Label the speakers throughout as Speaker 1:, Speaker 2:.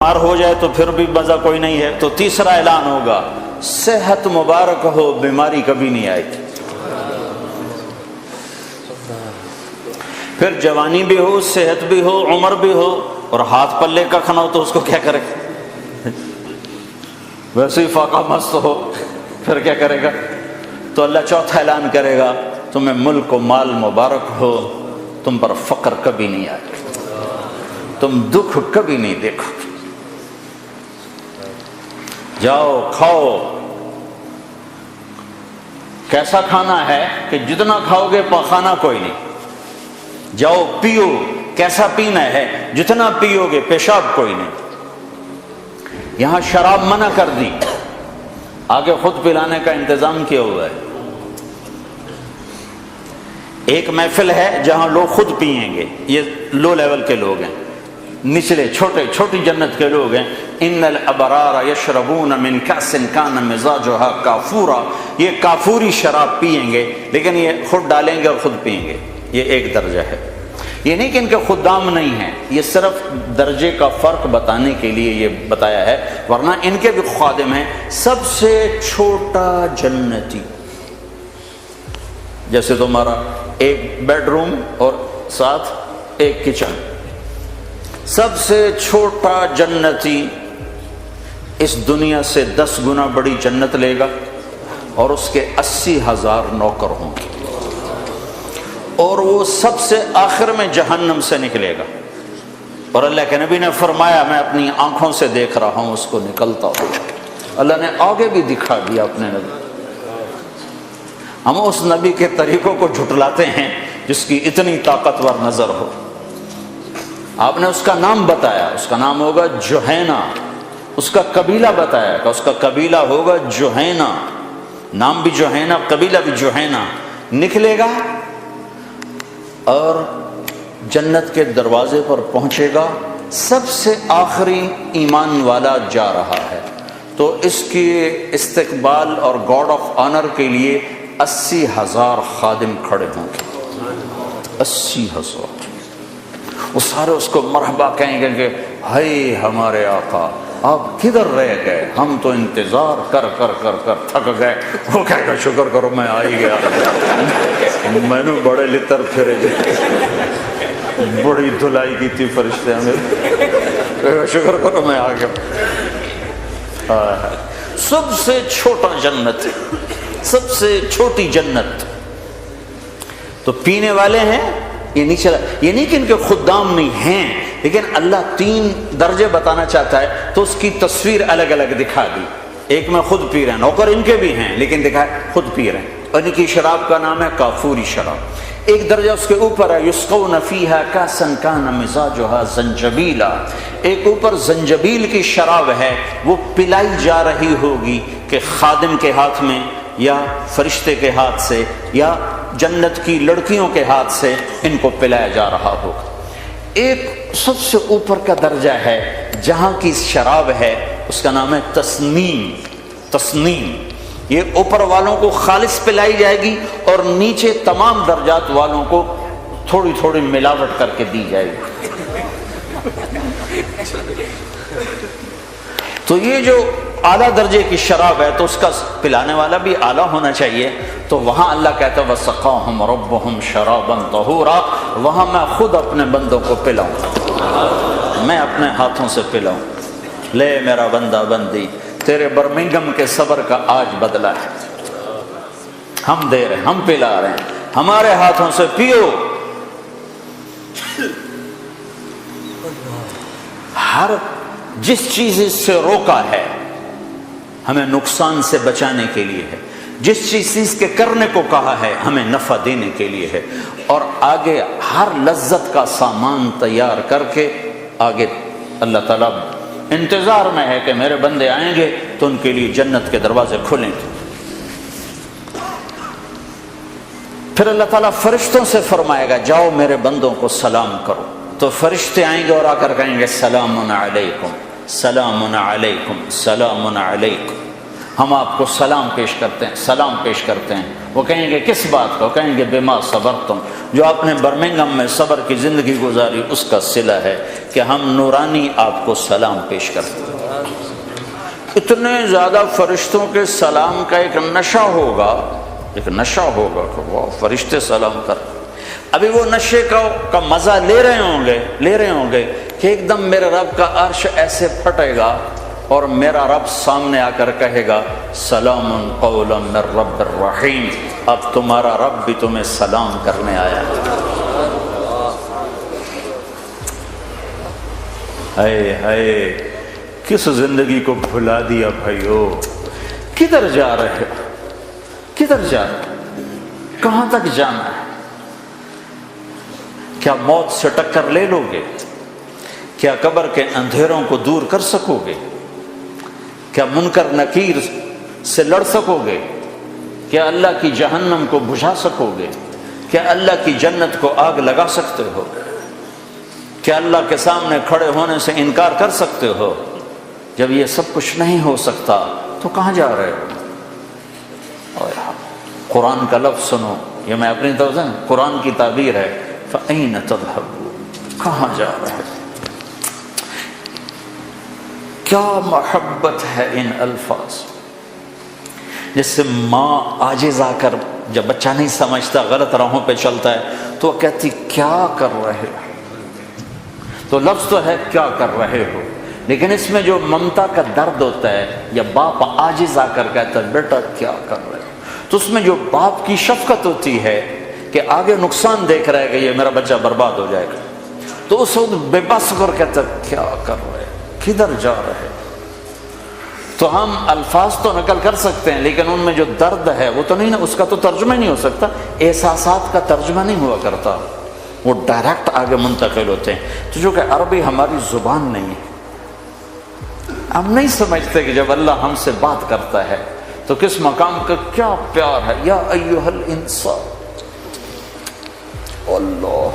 Speaker 1: بیمار ہو جائے تو پھر بھی مزہ کوئی نہیں ہے، تو تیسرا اعلان ہوگا صحت مبارک ہو، بیماری کبھی نہیں آئے گی۔ پھر جوانی بھی ہو، صحت بھی ہو، عمر بھی ہو، اور ہاتھ پلے کا کھانا ہو تو اس کو کیا کرے گا؟ ویسے ہی فاقہ مست ہو پھر کیا کرے گا؟ تو اللہ چوتھا اعلان کرے گا تمہیں ملک و مال مبارک ہو، تم پر فقر کبھی نہیں آئے گا، تم دکھ کبھی نہیں دیکھو گے، جاؤ کھاؤ۔ کیسا کھانا ہے کہ جتنا کھاؤ گے پاخانہ کوئی نہیں۔ جاؤ پیو، کیسا پینا ہے، جتنا پیو گے پیشاب کوئی نہیں۔ یہاں شراب منع کر دی، آگے خود پلانے کا انتظام کیا ہوا ہے۔ ایک محفل ہے جہاں لوگ خود پئیں گے، یہ لو لیول کے لوگ ہیں، نچلے چھوٹی جنت کے لوگ ہیں۔ ان الابرار یشربون من کأس کان مزاجها کافورا، یہ کافوری شراب پئیں گے، لیکن یہ خود ڈالیں گے اور خود پئیں گے۔ یہ ایک درجہ ہے۔ یہ نہیں کہ ان کے خدام نہیں ہیں، یہ صرف درجے کا فرق بتانے کے لیے یہ بتایا ہے، ورنہ ان کے بھی خادم ہیں۔ سب سے چھوٹا جنتی، جیسے تمہارا ایک بیڈ روم اور ساتھ ایک کچن، سب سے چھوٹا جنتی اس دنیا سے 10 گنا بڑی جنت لے گا، اور اس کے 80,000 نوکر ہوں گے، اور وہ سب سے آخر میں جہنم سے نکلے گا، اور اللہ کے نبی نے فرمایا میں اپنی آنکھوں سے دیکھ رہا ہوں اس کو نکلتا ہو۔ اللہ نے آگے بھی دکھا دیا اپنے نبی۔ ہم اس نبی کے طریقوں کو جھٹلاتے ہیں جس کی اتنی طاقتور نظر ہو۔ آپ نے اس کا نام بتایا، اس کا نام ہوگا جوہینہ، اس کا قبیلہ بتایا کہ اس کا قبیلہ ہوگا جوہینہ، نام بھی جوہینہ، قبیلہ بھی جوہینہ، نکلے گا اور جنت کے دروازے پر پہنچے گا۔ سب سے آخری ایمان والا جا رہا ہے، تو اس کے استقبال اور گارڈ آف آنر کے لیے 80,000 خادم کھڑے ہوں گے۔ 80,000، وہ سارے اس کو مرحبا کہیں گے کہ ہائے ہمارے آقا آپ کدھر رہ گئے، ہم تو انتظار کر کر کر کر تھک گئے۔ وہ کہے گا شکر کرو میں آ ہی گیا، میں نے بڑے لتر پھرے بڑی دھلائی کی تھی فرشتے ہمیں، شکر کرو میں آ گیا۔ سب سے چھوٹا جنت، سب سے چھوٹی جنت۔ تو پینے والے ہیں، یہ نہیں چلا، یہ نہیں کہ ان کے خدام نہیں ہیں، لیکن اللہ 3 درجے بتانا چاہتا ہے تو اس کی تصویر الگ الگ دکھا دی۔ ایک میں خود پی رہے ہیں، نوکر ان کے بھی ہیں لیکن دکھائے خود پی رہے ہیں، اور ان کی شراب کا نام ہے کافوری شراب۔ ایک درجہ اس کے اوپر ہے یسقون فیہا کاسا کان مزاجها زنجبیلا، ایک اوپر زنجبیل کی شراب ہے، وہ پلائی جا رہی ہوگی کہ خادم کے ہاتھ میں یا فرشتے کے ہاتھ سے یا جنت کی لڑکیوں کے ہاتھ سے ان کو پلایا جا رہا ہوگا۔ ایک سب سے اوپر کا درجہ ہے جہاں کی شراب ہے، اس کا نام ہے تسنیم۔ تسنیم یہ اوپر والوں کو خالص پلائی جائے گی، اور نیچے تمام درجات والوں کو تھوڑی تھوڑی ملاوٹ کر کے دی جائے گی۔ تو یہ جو اعلیٰ درجے کی شراب ہے تو اس کا پلانے والا بھی اعلیٰ ہونا چاہیے، تو وہاں اللہ کہتا ہے وَسَقَاهُمْ رَبُّهُمْ شَرَابًا طَهُورًا، وہاں میں خود اپنے بندوں کو پلاؤں، میں اپنے ہاتھوں سے پلاؤں۔ لے میرا بندہ بندی، تیرے برمنگم کے صبر کا آج بدلہ ہے، ہم دے رہے ہیں، ہم پلا رہے ہیں، ہمارے ہاتھوں سے پیو۔ ہر جس چیز سے روکا ہے ہمیں نقصان سے بچانے کے لیے ہے، جس چیز کے کرنے کو کہا ہے ہمیں نفع دینے کے لیے ہے، اور آگے ہر لذت کا سامان تیار کر کے آگے اللہ تعالیٰ انتظار میں ہے کہ میرے بندے آئیں گے تو ان کے لیے جنت کے دروازے کھلیں گے۔ پھر اللہ تعالیٰ فرشتوں سے فرمائے گا جاؤ میرے بندوں کو سلام کرو، تو فرشتے آئیں گے اور آ کر کہیں گے سلام علیکم سلام علیکم سلام علیکم، ہم آپ کو سلام پیش کرتے ہیں، سلام پیش کرتے ہیں، وہ کہیں گے کس بات کا؟ کہیں گے بما صبرتم، جو آپ نے برمنگھم میں صبر کی زندگی گزاری اس کا صلہ ہے کہ ہم نورانی آپ کو سلام پیش کرتے ہیں۔ اتنے زیادہ فرشتوں کے سلام کا ایک نشہ ہوگا کہ وہ فرشتے سلام کر، ابھی وہ نشے کا مزہ لے رہے ہوں گے کہ ایک دم میرے رب کا عرش ایسے پھٹے گا اور میرا رب سامنے آ کر کہے گا سلام قولا من رب الرحیم، اب تمہارا رب بھی تمہیں سلام کرنے آیا ہے۔ کس زندگی کو بھلا دیا بھائیو؟ کدھر جا رہے ہو؟ کدھر جا رہے ہو؟ کہاں تک جانا ہے؟ کیا موت سے ٹکر لے لو گے؟ کیا قبر کے اندھیروں کو دور کر سکو گے؟ کیا منکر نکیر سے لڑ سکو گے؟ کیا اللہ کی جہنم کو بجھا سکو گے؟ کیا اللہ کی جنت کو آگ لگا سکتے ہو؟ کیا اللہ کے سامنے کھڑے ہونے سے انکار کر سکتے ہو؟ جب یہ سب کچھ نہیں ہو سکتا تو کہاں جا رہے ہو؟ قرآن کا لفظ سنو، یہ میں اپنی طرف سے قرآن کی تعبیر ہے، فَأَيْنَ تَذْهَبُونَ، کہاں جا رہے ہو؟ کیا محبت ہے ان الفاظ، جس سے ماں عاجز آ کر جب بچہ نہیں سمجھتا غلط راہوں پہ چلتا ہے تو وہ کہتی کیا کر رہے ہو؟ تو لفظ تو ہے کیا کر رہے ہو، لیکن اس میں جو ممتا کا درد ہوتا ہے، یا باپ عاجز آ کر کہتا ہے بیٹا کیا کر رہے ہو، تو اس میں جو باپ کی شفقت ہوتی ہے کہ آگے نقصان دیکھ رہا ہے کہ یہ میرا بچہ برباد ہو جائے گا، تو اس وقت بے بس کر کہتا ہے کیا کر رہے، کدھر جا رہے؟ تو ہم الفاظ تو نقل کر سکتے ہیں لیکن ان میں جو درد ہے وہ تو نہیں، اس کا تو ترجمہ نہیں ہو سکتا، احساسات کا ترجمہ نہیں ہوا کرتا، وہ ڈائریکٹ آگے منتقل ہوتے ہیں۔ تو جو کہ عربی ہماری زبان نہیں ہے، ہم نہیں سمجھتے کہ جب اللہ ہم سے بات کرتا ہے تو کس مقام کا کیا پیار ہے۔ یا ایھا الانسان، اللہ،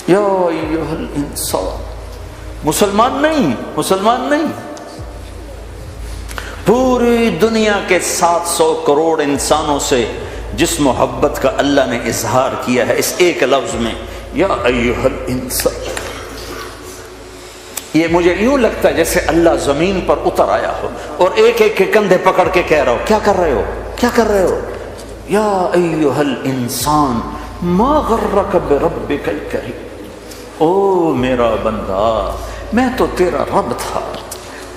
Speaker 1: یا ایھا الانسان، مسلمان نہیں، پوری دنیا کے 700 کروڑ انسانوں سے جس محبت کا اللہ نے اظہار کیا ہے اس ایک لفظ میں، یا ایھا الانسان، یہ مجھے یوں لگتا ہے جیسے اللہ زمین پر اتر آیا ہو اور ایک ایک کے کندھے پکڑ کے کہہ رہا ہو کیا کر رہے ہو، یا ایھا الانسان ما غرک بربک الکریم، او میرا بندہ میں تو تیرا رب تھا،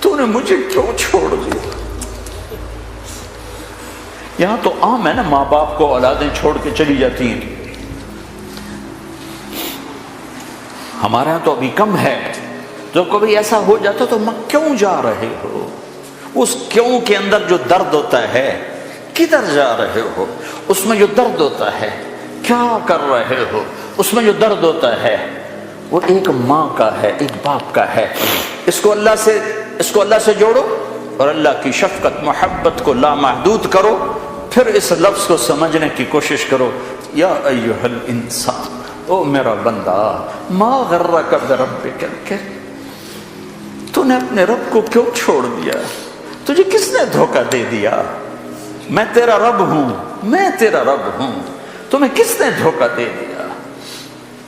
Speaker 1: تو نے مجھے کیوں چھوڑ دیا؟ یہاں تو عام ہے نا، ماں باپ کو اولادیں چھوڑ کے چلی جاتی ہیں، ہمارے ہاں تو ابھی کم ہے، جو کبھی ایسا ہو جاتا تو ماں کیوں جا رہے ہو؟ اس کیوں کے اندر جو درد ہوتا ہے، کدھر جا رہے ہو، اس میں جو درد ہوتا ہے، کیا کر رہے ہو، اس میں جو درد ہوتا ہے وہ ایک ماں کا ہے، ایک باپ کا ہے۔ اس کو اللہ سے جوڑو اور اللہ کی شفقت محبت کو لامحدود کرو، پھر اس لفظ کو سمجھنے کی کوشش کرو، یا ایھا الانسان، او میرا بندہ، ما غرک بربک الکریم، تو نے اپنے رب کو کیوں چھوڑ دیا؟ تجھے کس نے دھوکہ دے دیا؟ میں تیرا رب ہوں، تمہیں کس نے دھوکہ دے دیا؟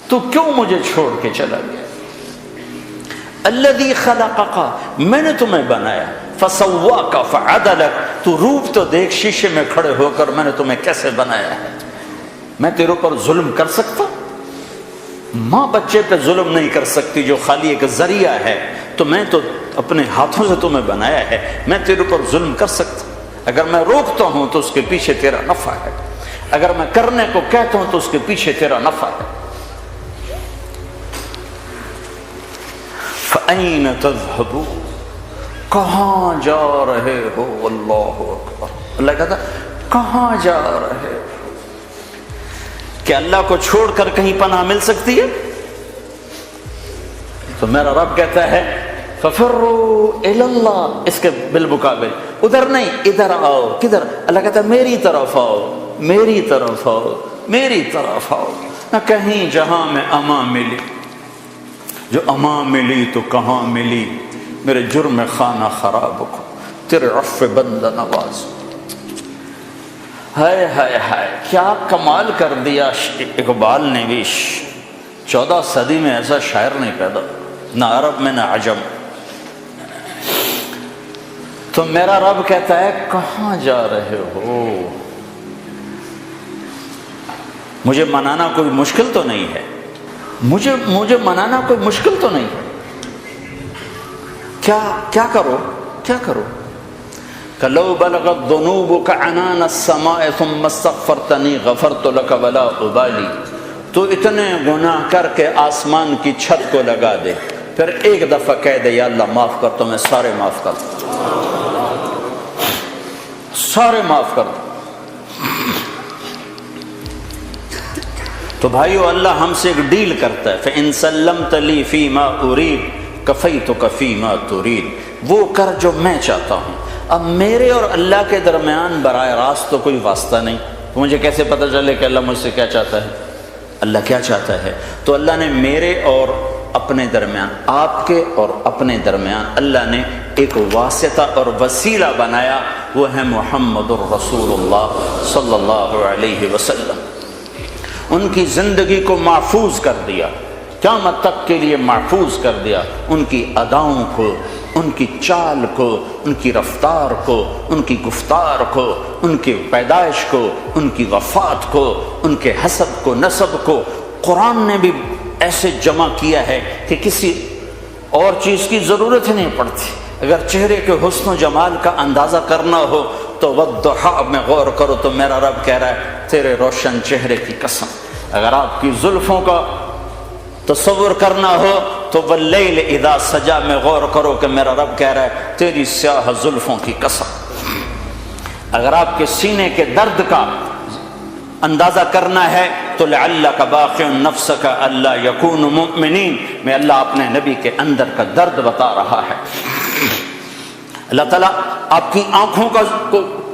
Speaker 1: تو کیوں مجھے چھوڑ کے چلا گیا؟ الذی خلقک، میں نے تمہیں بنایا، فسواک فعدلک، تو روپ تو دیکھ شیشے میں کھڑے ہو کر میں نے تمہیں کیسے بنایا ہے۔ میں تیرے اوپر ظلم کر سکتا؟ ماں بچے پہ ظلم نہیں کر سکتی جو خالی ایک ذریعہ ہے، تو میں تو اپنے ہاتھوں سے تمہیں بنایا ہے، میں تیرے اوپر ظلم کر سکتا؟ اگر میں روکتا ہوں تو اس کے پیچھے تیرا نفع ہے، اگر میں کرنے کو کہتا ہوں تو اس کے پیچھے تیرا نفع ہے۔ فَأَيْنَ تَذْهَبُونَ، کہاں جا رہے ہو؟ اللہ اکبر، اللہ کہتا کہاں جا رہے ہو؟ کہ اللہ کو چھوڑ کر کہیں پناہ مل سکتی ہے؟ تو میرا رب کہتا ہے فَفِرُّوا إِلَى اللَّهِ، اس کے بالمقابل ادھر نہیں، ادھر آؤ۔ کدھر؟ اللہ کہتا ہے میری طرف آؤ، نہ کہیں جہاں میں امان ملی، جو امان ملی تو کہاں ملی، میرے جرم خانہ خراب کو تیرے عفو بندہ نواز، ہائے ہائے ہائے، کیا کمال کر دیا اقبال نے بھی۔ 14 صدی میں ایسا شاعر نہیں پیدا، نہ عرب میں نہ عجم۔ تو میرا رب کہتا ہے کہاں جا رہے ہو؟ مجھے منانا کوئی مشکل تو نہیں ہے، مجھے منانا کوئی مشکل تو نہیں ہے۔ کیا کرو؟ لو بلغت ذنوبك عنان السماء ثم استغفرتنی غفرت لك ولا ابالی۔ تو اتنے گناہ کر کے آسمان کی چھت کو لگا دے، پھر ایک دفعہ کہہ دے یا اللہ معاف کر، تو میں سارے معاف کر دوں، سارے معاف کر دوں۔ تو بھائیو، اللہ ہم سے ایک ڈیل کرتا ہے، فَإِن سَلَّمْتَ لِي فِي مَا أُرِيدُ كَفَيْتُكَ فِي مَا تُرِيدُ۔ وہ کر جو میں چاہتا ہوں۔ اب میرے اور اللہ کے درمیان براہ راست تو کوئی واسطہ نہیں، تو مجھے کیسے پتہ چلے کہ اللہ مجھ سے کیا چاہتا ہے، اللہ کیا چاہتا ہے؟ تو اللہ نے میرے اور اپنے درمیان، آپ کے اور اپنے درمیان اللہ نے ایک واسطہ اور وسیلہ بنایا، وہ ہے محمد الرسول اللہ صلی اللہ علیہ وسلم۔ ان کی زندگی کو محفوظ کر دیا، قیامت تک کے لیے محفوظ کر دیا، ان کی اداؤں کو، ان کی چال کو، ان کی رفتار کو، ان کی گفتار کو، ان کی پیدائش کو، ان کی وفات کو، ان کے حسب کو، نسب کو قرآن نے بھی ایسے جمع کیا ہے کہ کسی اور چیز کی ضرورت ہی نہیں پڑتی۔ اگر چہرے کے حسن و جمال کا اندازہ کرنا ہو تو والضحیٰ میں غور کرو، تو میرا رب کہہ رہا ہے تیرے روشن چہرے کی قسم۔ اگر آپ کی زلفوں کا تصور کرنا ہو تو واللیل اذا سجا میں غور کرو کہ میرا رب کہہ رہا ہے تیری سیاہ زلفوں کی قسم۔ اگر آپ کے سینے کے درد کا اندازہ کرنا ہے تو لعلک باخع نفسک الا یکونوا مؤمنین میں اللہ اپنے نبی کے اندر کا درد بتا رہا ہے۔ اللہ تعالیٰ آپ کی آنکھوں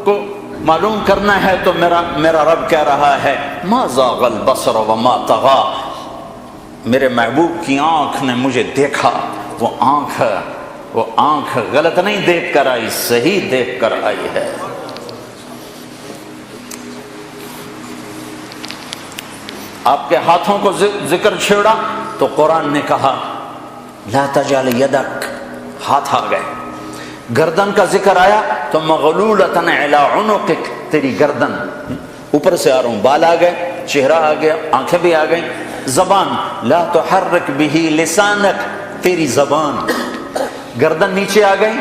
Speaker 1: کو معلوم کرنا ہے تو میرا رب کہہ رہا ہے ما زاغ البصر وما طغى، میرے محبوب کی آنکھ نے مجھے دیکھا، وہ آنکھ غلط نہیں دیکھ کر آئی، صحیح دیکھ کر آئی ہے۔ آپ کے ہاتھوں کو ذکر چھیڑا تو قرآن نے کہا لا تجعل یدک، ہاتھ آ گئے۔ گردن کا ذکر آیا تو مغلولۃ علی عنقک، تیری گردن، اوپر سے آ رہا ہوں، بال آ گئے، چہرہ آ گیا، آنکھیں بھی آ گئیں۔ زبان لا تحرک بہ لسانک، تیری زبان، گردن نیچے آ گئی،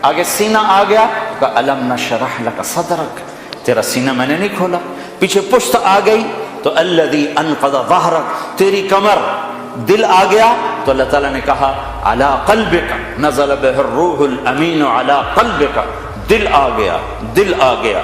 Speaker 1: آگے سینہ آ گیا کہ الم نشرح لک صدرک، تیرا سینہ میں نے نہیں کھولا۔ پیچھے پشت آ گئی تو الذی انقض ظہرک، تیری کمر۔ دل آ گیا تو اللہ تعالیٰ نے کہا علی قلبک نزل بہ الروح الامین علی قلبک، دل آ گیا، دل آ گیا۔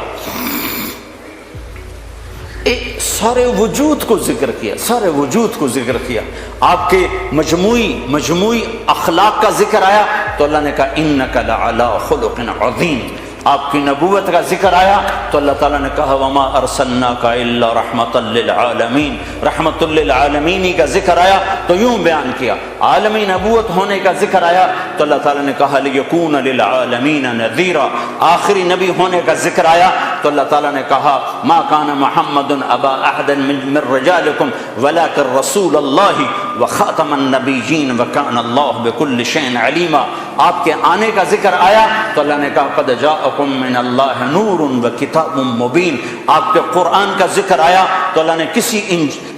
Speaker 1: سارے وجود کو ذکر کیا، سارے وجود کو ذکر کیا۔ آپ کے مجموعی اخلاق کا ذکر آیا تو اللہ نے کہا انک لعلی خلق عظیم۔ آپ کی نبوت کا ذکر آیا تو اللہ تعالیٰ نے کہا وما ارسلناک الا رحمۃ للعالمین، رحمۃ للعالمین کا ذکر آیا تو یوں بیان کیا۔ عالمی نبوت ہونے کا ذکر آیا تو اللہ تعالیٰ نے کہا لیکون للعالمین نذیرا، آخری نبی ہونے کا ذکر آیا تو اللہ تعالیٰ نے کہا ما کان محمد ابا احد من رجالکم ولکن رسول اللہ وخاتم النبیین وکان اللہ بکل شیء علیما۔ آپ کے آنے کا ذکر آیا تو اللہ نے کہا قد جاءکم من اللہ نور وکتاب مبین۔ آپ کے قرآن کا ذکر آیا تو اللہ نے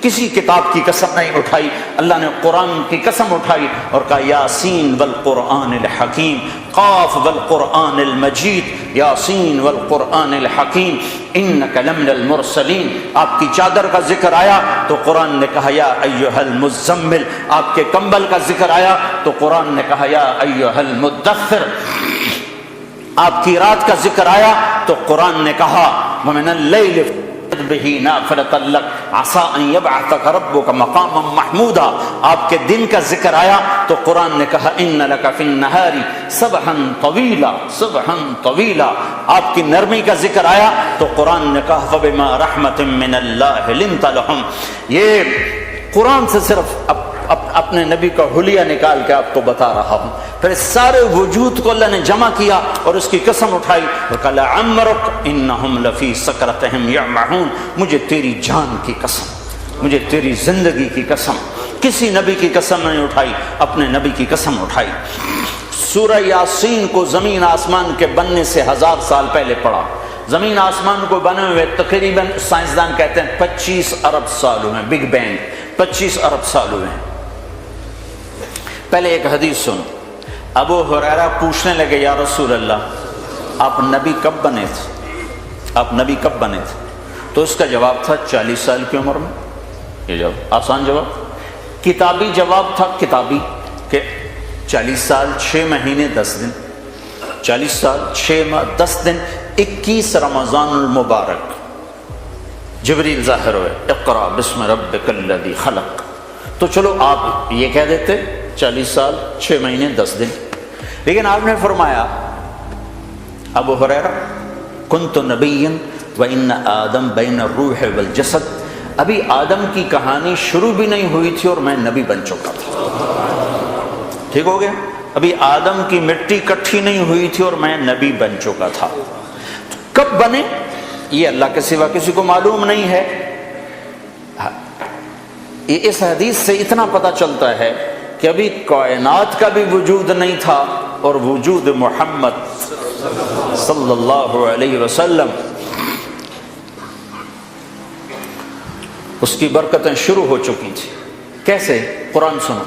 Speaker 1: کسی کتاب کی قسم نہیں اٹھائی، اللہ نے قرآن کی قسم اٹھائی اور کہا یاسین والقرآن الحکیم، قاف والقرآن المجید، یاسین والقرآن الحکیم انک لمن المرسلین۔ آپ کی چادر کا ذکر آیا تو قرآن نے کہا یا ایھا المزمل۔ آپ کے کمبل کا ذکر آیا تو قرآن نے کہا یا ایھا المدثر۔ آپ کی رات کا ذکر آیا تو قرآن نے کہا ومن اللیل بہ نافلۃ لک عسیٰ ان یبعثک ربک مقاما محمودا۔ آپ کے دن کا ذکر آیا تو قرآن نے کہا ان لک فی النہار سبحا طویلا، سبحا طویلا۔ آپ کی نرمی کا ذکر آیا تو قرآن نے کہا فبما رحمۃ من اللہ لنت لہم۔ یہ قرآن سے صرف اپنے نبی کا حلیہ نکال کے آپ کو بتا رہا ہوں. پھر سارے وجود کو اللہ نے جمع کیا اور اس کی قسم اٹھائی اور کہا لعمرک انہم لفی سکرتہم یعمہون. مجھے تیری جان کی قسم, مجھے تیری زندگی کی قسم. کسی نبی کی قسم نہیں اٹھائی, اپنے نبی کی قسم اٹھائی. سورہ یاسین کو زمین آسمان کے بننے سے 1000 سال پہلے پڑھا. زمین آسمان کو بنے ہوئے تقریباً سائنسدان کہتے ہیں 25 ارب سال ہوئے, بگ بینگ 25 ارب سال ہوئے ہیں. پہلے ایک حدیث سن. ابو ہریرہ پوچھنے لگے یا رسول اللہ آپ نبی کب بنے تھے, آپ نبی کب بنے تھے؟ تو اس کا جواب تھا 40 سال کی عمر میں. یہ جواب آسان جواب, کتابی جواب تھا, کتابی کہ 40 سال 6 مہینے 10 دن, 40 سال 6 ماہ 10 دن 21 رمضان المبارک جبریل ظاہر ہوئے اقرا بسم ربک الذی خلق. تو چلو آپ یہ کہہ دیتے 40 سال 6 مہینے 10 دن. لیکن آپ نے فرمایا ابو ہریرہ کنت نبیا وان آدم بین الروح والجسد, ابھی آدم کی کہانی شروع بھی نہیں ہوئی تھی اور میں نبی بن چکا تھا. ٹھیک ہو گیا, ابھی آدم کی مٹی کٹھی نہیں ہوئی تھی اور میں نبی بن چکا تھا. کب بنے یہ اللہ کے سوا کسی کو معلوم نہیں ہے. اس حدیث سے اتنا پتہ چلتا ہے کہ ابھی کائنات کا بھی وجود نہیں تھا اور وجود محمد صلی اللہ علیہ وسلم اس کی برکتیں شروع ہو چکی تھی. کیسے؟ قرآن سنو.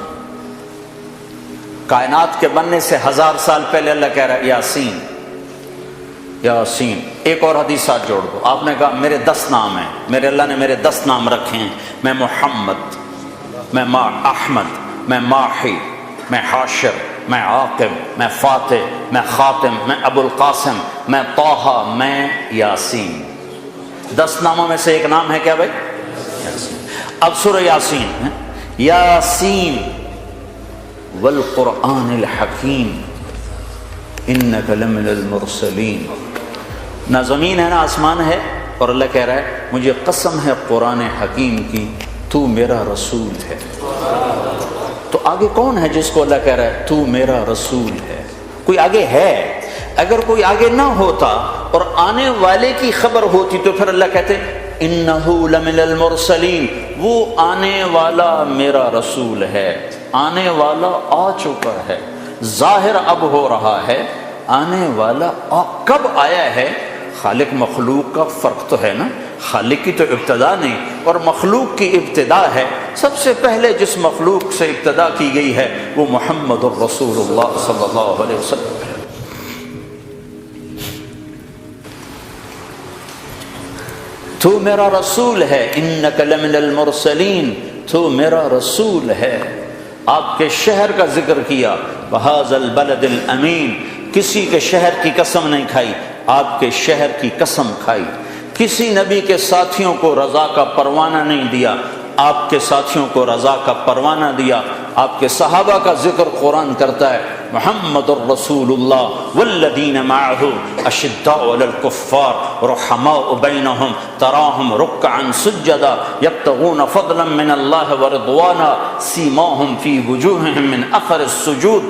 Speaker 1: کائنات کے بننے سے 1000 سال پہلے اللہ کہہ رہا ہے یاسین یاسین. ایک اور حدیث ساتھ جوڑ دو. آپ نے کہا میرے 10 نام ہیں, میرے اللہ نے میرے 10 نام رکھے ہیں. میں محمد, میں احمد, میں ماحی, میں حاشر, میں عاقب, میں فاتح, میں خاتم, میں ابو القاسم, میں طٰہٰ, میں یاسین. 10 ناموں میں سے ایک نام ہے کیا بھائی؟ یاسین. اب سورہ یاسین ہے. یاسین والقرآن الحکیم انک لمن المرسلین. نہ زمین ہے نہ آسمان ہے اور اللہ کہہ رہا ہے مجھے قسم ہے قرآن حکیم کی تو میرا رسول ہے. تو آگے کون ہے جس کو اللہ کہہ رہا ہے تو میرا رسول ہے؟ کوئی آگے ہے. اگر کوئی آگے نہ ہوتا اور آنے والے کی خبر ہوتی تو پھر اللہ کہتے انہو لمن المرسلین, وہ آنے والا میرا رسول ہے. آنے والا آ چکا ہے, ظاہر اب ہو رہا ہے. آنے والا کب آیا ہے؟ خالق مخلوق کا فرق تو ہے نا. خالق کی تو ابتدا نہیں اور مخلوق کی ابتدا ہے. سب سے پہلے جس مخلوق سے ابتدا کی گئی ہے وہ محمد الرسول اللہ صلی اللہ علیہ وسلم ہے. تو میرا رسول ہے. انک لمن المرسلین, تو میرا رسول ہے. آپ کے شہر کا ذکر کیا. بہذا البلد الامین, کسی کے شہر کی قسم نہیں کھائی, آپ کے شہر کی قسم کھائی. کسی نبی کے ساتھیوں کو رضا کا پروانہ نہیں دیا, آپ کے ساتھیوں کو رضا کا پروانہ دیا. آپ کے صحابہ کا ذکر قرآن کرتا ہے. محمد الرسول اللہ والذین معہ اشداء علی الکفار رحماء بینہم تراہم رکعا سجدا یبتغون فضلا من اللہ ورضوانا سیماہم فی وجوہہم من اثر السجود.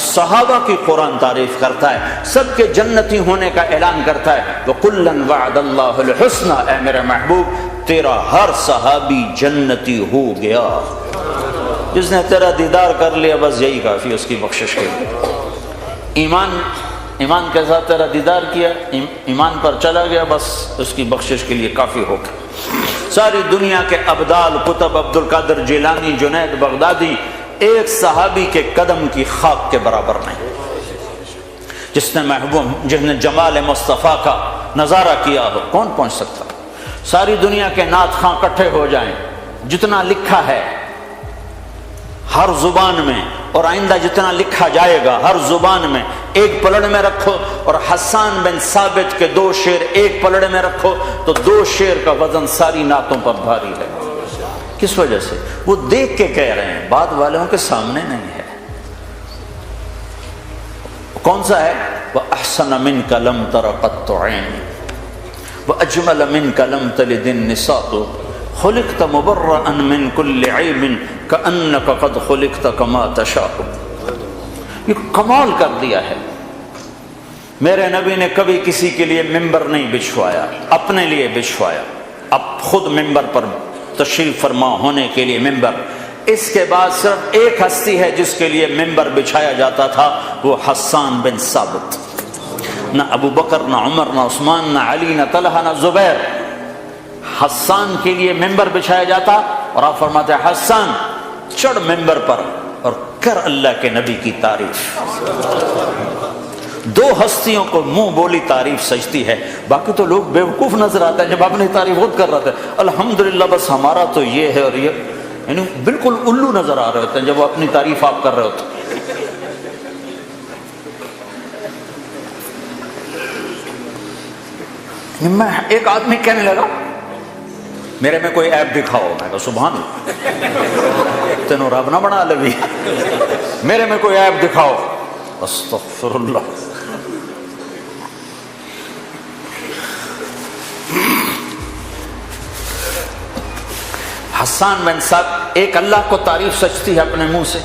Speaker 1: صحابہ کی قرآن تعریف کرتا ہے, سب کے جنتی ہونے کا اعلان کرتا ہے. وَقُلًّا وَعَدَ اللَّهُ الْحُسْنَى, اے میرے محبوب تیرا ہر صحابی جنتی ہو گیا. جس نے تیرا دیدار کر لیا بس یہی کافی ہے اس کی بخشش کے لیے. ایمان کے ساتھ تیرا دیدار کیا, ایمان پر چلا گیا, بس اس کی بخشش کے لیے کافی ہو گیا. ساری دنیا کے ابدال قطب عبد القادر جیلانی جنید بغدادی ایک صحابی کے قدم کی خاک کے برابر نہیں. جس نے محبوب, جس نے جمال مصطفیٰ کا نظارہ کیا ہو, کون پہنچ سکتا؟ ساری دنیا کے نعت خواں اکٹھے ہو جائیں, جتنا لکھا ہے ہر زبان میں اور آئندہ جتنا لکھا جائے گا ہر زبان میں, ایک پلڑ میں رکھو اور حسان بن ثابت کے 2 شعر ایک پلڑ میں رکھو تو 2 شعر کا وزن ساری نعتوں پر بھاری ہے. کس وجہ سے؟ وہ دیکھ کے کہہ رہے ہیں, بعد والوں کے سامنے نہیں ہے. کون سا ہے؟ وَأَحْسَنَ مِنْكَ لَمْ تَرَ قَطُّ عَيْنٍ وَأَجْمَلَ مِنْكَ لَمْ تَلِدِ النِّسَاءُ خُلِقْتَ مُبَرَّأً مِنْ كُلِّ عَيْبٍ کأنک قد خلقت کما تشاء، یہ کمال کر دیا ہے۔ میرے نبی نے کبھی کسی کے لیے ممبر نہیں بچھوایا، اپنے لیے بچھوایا، اب خود ممبر پر تشریف فرما ہونے کے لیے ممبر۔ اس کے بعد صرف ایک ہستی ہے جس کے لیے ممبر بچھایا جاتا تھا، وہ حسان بن ثابت۔ نہ ابو بکر، نہ عمر، نہ عثمان، نہ علی، نہ طلحہ، نہ زبیر۔ حسان کے لیے ممبر بچھایا جاتا اور آپ فرماتے ہیں حسان چڑھ ممبر پر اور کر اللہ کے نبی کی تعریف۔ دو ہستیوں کو منہ بولی تعریف سجتی ہے، باقی تو لوگ بیوقوف نظر آتے ہیں جب اپنی تعریف خود کر رہے ہیں، الحمدللہ بس ہمارا تو یہ ہے اور یہ، یعنی بالکل الو نظر آ رہے ہوتے ہیں جب وہ اپنی تعریف آپ کر رہے ہوتے ہیں۔ میں ایک آدمی کہنے لگا میرے میں کوئی عیب دکھاؤ، میں کہا سبحان اللہ تینوں رب نہ بنا لوی، میرے میں کوئی عیب دکھاؤ، استغفر اللہ۔ حسان بن ثابت، ایک اللہ کو تعریف سچتی ہے اپنے منہ سے،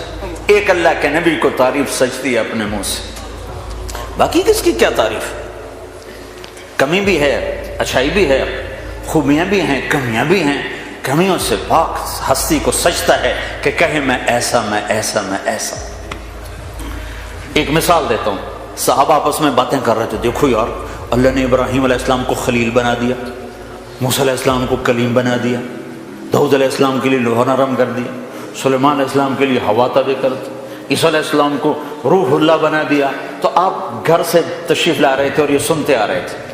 Speaker 1: ایک اللہ کے نبی کو تعریف سچتی ہے اپنے منہ سے، باقی کس کی کیا تعریف؟ کمی بھی ہے، اچھائی بھی ہے، خوبیاں بھی ہیں، کمیاں بھی ہیں، کمیوں سے پاک ہستی کو سجتا ہے کہ کہے میں ایسا، میں ایسا، میں ایسا۔ ایک مثال دیتا ہوں، صحابہ آپس میں باتیں کر رہے تھے، دیکھو یار اللہ نے ابراہیم علیہ السلام کو خلیل بنا دیا، موسیٰ علیہ السلام کو کلیم بنا دیا، داؤد علیہ السلام کے لیے لوح نرم کر دیا، سلیمان علیہ السلام کے لیے ہوا تابع کر دی، عیسیٰ علیہ السلام کو روح اللہ بنا دیا۔ تو آپ گھر سے تشریف لا رہے تھے اور یہ سنتے آ رہے تھے،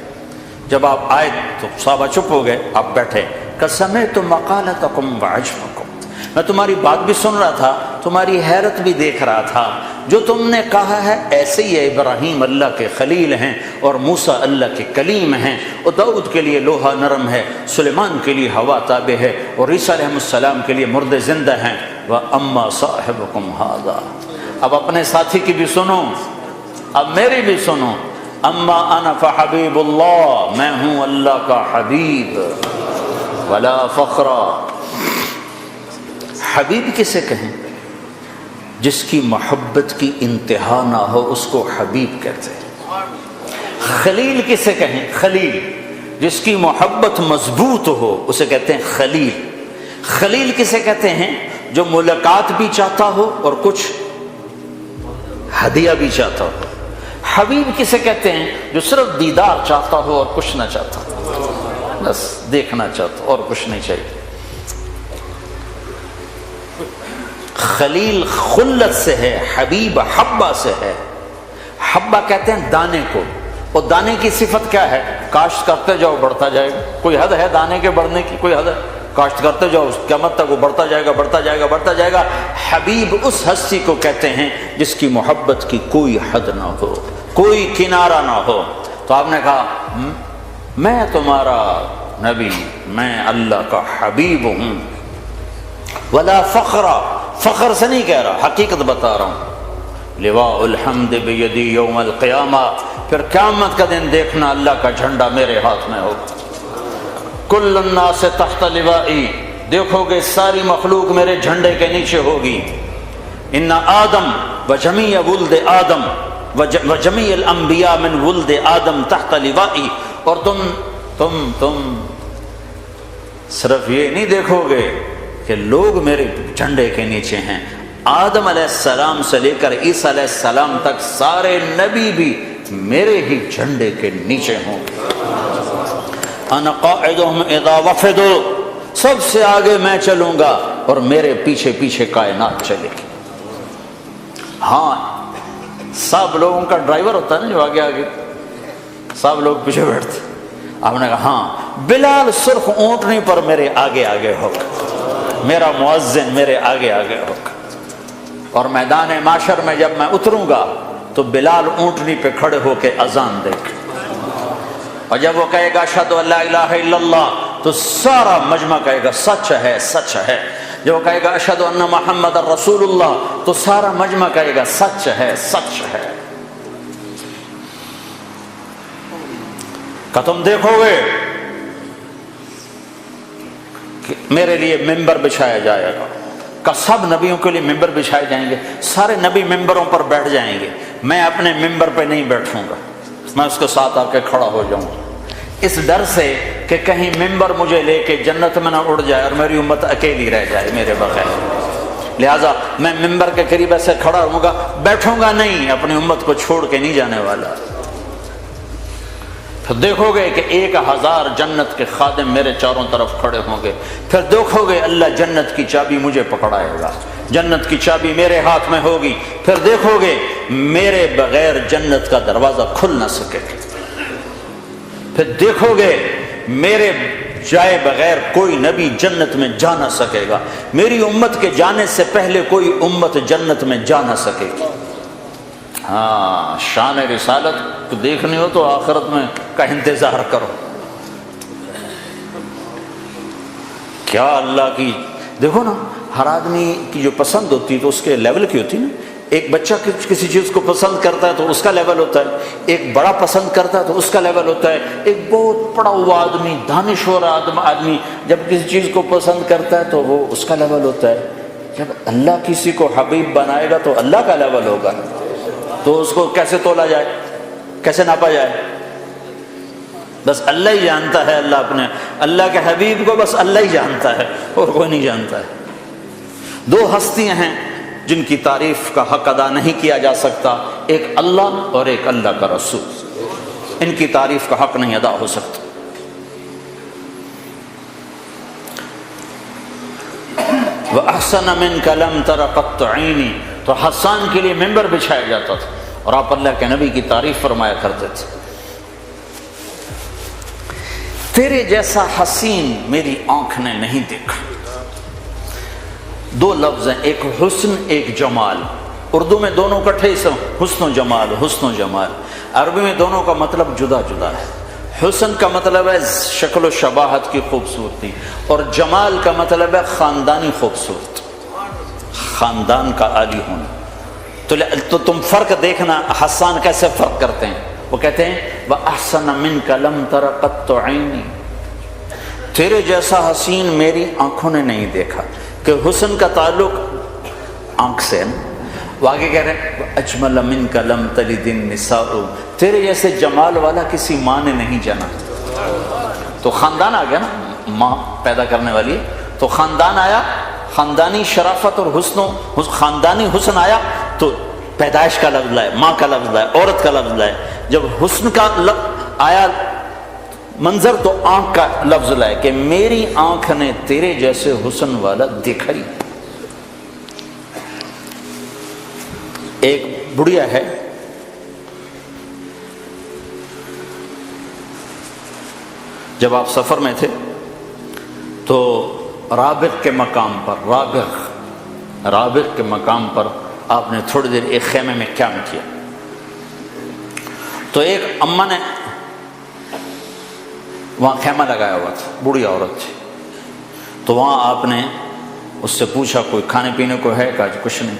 Speaker 1: جب آپ آئے تو صحابہ چپ ہو گئے، آپ بیٹھے، کہ سمعت مقالتکم وعجبکم، میں تمہاری بات بھی سن رہا تھا، تمہاری حیرت بھی دیکھ رہا تھا، جو تم نے کہا ہے ایسے ہی ہے، ابراہیم اللہ کے خلیل ہیں اور موسیٰ اللہ کے کلیم ہیں، اور داؤد کے لیے لوہا نرم ہے، سلیمان کے لیے ہوا تابع ہے، اور عیسیٰ علیہ السلام کے لیے مردے زندہ ہیں۔ وَأَمَّا صَاحِبُكُمْ هَذَا، اب اپنے ساتھی کی بھی سنو، اب میری بھی سنو، اما انا فحبیب اللہ، میں ہوں اللہ کا حبیب، ولا فخر، حبیب کسے کہیں؟ جس کی محبت کی انتہا نہ ہو اس کو حبیب کہتے ہیں۔ خلیل کسے کہیں؟ خلیل جس کی محبت مضبوط ہو اسے کہتے ہیں خلیل۔ خلیل کسے کہتے ہیں؟ جو ملاقات بھی چاہتا ہو اور کچھ ہدیہ بھی چاہتا ہو۔ حبیب کسے کہتے ہیں؟ جو صرف دیدار چاہتا ہو اور کچھ نہ چاہتا ہو، بس دیکھنا چاہتا اور کچھ نہیں چاہیے۔ خلیل خلت سے ہے، حبیب حبہ سے ہے۔ حبہ کہتے ہیں دانے کو، اور دانے کی صفت کیا ہے؟ کاشت کرتے جاؤ بڑھتا جائے گا۔ کوئی حد ہے دانے کے بڑھنے کی؟ کوئی حد ہے؟ کاشت کرتے جاؤ قیامت تک وہ بڑھتا جائے گا، بڑھتا جائے گا، بڑھتا جائے گا۔ حبیب اس ہستی کو کہتے ہیں جس کی محبت کی کوئی حد نہ ہو، کوئی کنارہ نہ ہو۔ تو آپ نے کہا میں تمہارا نبی، میں اللہ کا حبیب ہوں، ولا فخر، فخر سے نہیں کہہ رہا، حقیقت بتا رہا ہوں۔ لواء الحمد بیدی یوم القیامہ، پھر قیامت کا دن دیکھنا اللہ کا جھنڈا میرے ہاتھ میں ہوگا۔ کل الناس تحت لوائی، دیکھو گے ساری مخلوق میرے جھنڈے کے نیچے ہوگی۔ ان آدم وجمیع ولد آدم وجمیع الانبیاء من ولد آدم تحت لوائی، اور تم صرف یہ نہیں دیکھو گے کہ لوگ میرے جھنڈے کے نیچے ہیں، آدم علیہ السلام سے لے کر عیسیٰ علیہ السلام تک سارے نبی بھی میرے ہی جھنڈے کے نیچے ہوں گے۔ انا قائدہم اذا وفدوا، سب سے آگے میں چلوں گا اور میرے پیچھے پیچھے کائنات چلے گی۔ ہاں سب لوگوں کا ڈرائیور ہوتا ہے نا جو آگے آگے، سب لوگ پیچھے بیٹھتے۔ آپ نے کہا ہاں بلال سرخ اونٹنی پر میرے آگے آگے ہوگا، میرا مؤذن میرے آگے آگے ہوگا، اور میدان معاشر میں جب میں اتروں گا تو بلال اونٹنی پہ کھڑے ہو کے اذان دے گا، اور جب وہ کہے گا اشہد ان لا الہ الا اللہ تو سارا مجمع کہے گا سچ ہے، سچ ہے۔ جو کہے گا اشہد ان محمد رسول اللہ تو سارا مجمع کہے گا سچ ہے، سچ ہے۔ کہ تم دیکھو گے کہ میرے لیے ممبر بچھایا جائے گا، کہ سب نبیوں کے لیے ممبر بچھائے جائیں گے، سارے نبی ممبروں پر بیٹھ جائیں گے، میں اپنے ممبر پہ نہیں بیٹھوں گا، میں اس کے ساتھ آ کے کھڑا ہو جاؤں گا، اس ڈر سے کہ کہیں ممبر مجھے لے کے جنت میں نہ اڑ جائے اور میری امت اکیلی رہ جائے میرے بغیر، لہٰذا میں ممبر کے قریب ایسے کھڑا رہوں گا، بیٹھوں گا نہیں، اپنی امت کو چھوڑ کے نہیں جانے والا۔ پھر دیکھو گے کہ 1000 جنت کے خادم میرے چاروں طرف کھڑے ہوں گے، پھر دیکھو گے اللہ جنت کی چابی مجھے پکڑائے گا، جنت کی چابی میرے ہاتھ میں ہوگی، پھر دیکھو گے میرے بغیر جنت کا دروازہ کھل نہ سکے گا، پھر دیکھو گے میرے جائے بغیر کوئی نبی جنت میں جا نہ سکے گا، میری امت کے جانے سے پہلے کوئی امت جنت میں جا نہ سکے گی۔ ہاں، شان رسالت تو دیکھنی ہو تو آخرت میں کا انتظار کرو۔ کیا اللہ کی، دیکھو نا، ہر آدمی کی جو پسند ہوتی ہے تو اس کے لیول کی ہوتی ہے نا، ایک بچہ کسی چیز کو پسند کرتا ہے تو اس کا لیول ہوتا ہے، ایک بڑا پسند کرتا ہے تو اس کا لیول ہوتا ہے، ایک بہت پڑا ہوا آدمی، دانشور آدمی جب کسی چیز کو پسند کرتا ہے تو وہ اس کا لیول ہوتا ہے، جب اللہ کسی کو حبیب بنائے گا تو اللہ کا لیول ہوگا، تو اس کو کیسے تولا جائے، کیسے ناپا جائے؟ بس اللہ ہی جانتا ہے، اللہ کے حبیب کو بس اللہ ہی جانتا ہے اور کوئی نہیں جانتا ہے۔ 2 ہستیاں ہیں جن کی تعریف کا حق ادا نہیں کیا جا سکتا، ایک اللہ اور ایک اللہ کا رسول، ان کی تعریف کا حق نہیں ادا ہو سکتا۔ وَأَحْسَنَ مِنْكَ لَمْ تَرَ قَطُّ عَيْنِي، تو حسان کے لیے ممبر بچھایا جاتا تھا اور آپ اللہ کے نبی کی تعریف فرمایا کرتے تھے، تیرے جیسا حسین میری آنکھ نے نہیں دیکھا۔ 2 لفظ ہیں، ایک حسن ایک جمال، اردو میں دونوں اکٹھے حسن و جمال، حسن و جمال، عربی میں دونوں کا مطلب جدا جدا ہے۔ حسن کا مطلب ہے شکل و شباہت کی خوبصورتی، اور جمال کا مطلب ہے خاندانی خوبصورتی، خاندان کا عالی ہونا۔ تو تم فرق دیکھنا، حسان کیسے فرق کرتے ہیں، وہ کہتے ہیں وَأَحْسَنَ مِنْكَ لَمْ تَرَ قَطُّ عَيْنِي، تیرے جیسا حسین میری آنکھوں نے نہیں دیکھا، کہ حسن کا تعلق آنکھ سے ہے نا۔ وہ آگے کہہ رہے ہیں اجمل منک لم تلد النساء، تیرے جیسے جمال والا کسی ماں نے نہیں جنا۔ تو خاندان آ گیا نا، ماں پیدا کرنے والی، تو خاندان آیا، خاندانی شرافت اور خاندانی حسن آیا تو پیدائش کا لفظ لائے، ماں کا لفظ لائے، عورت کا لفظ لائے، جب حسن کا آیا منظر تو آنکھ کا لفظ لائے کہ میری آنکھ نے تیرے جیسے حسن والا دیکھا ہی۔ ایک بڑھیا ہے، جب آپ سفر میں تھے تو رابغ کے مقام پر آپ نے تھوڑی دیر ایک خیمے میں قیام کیا، تو ایک اماں نے وہاں خیمہ لگایا ہوا تھا، بوڑھی عورت تھی، تو وہاں آپ نے اس سے پوچھا کوئی کھانے پینے کو ہے؟ کہا کچھ نہیں۔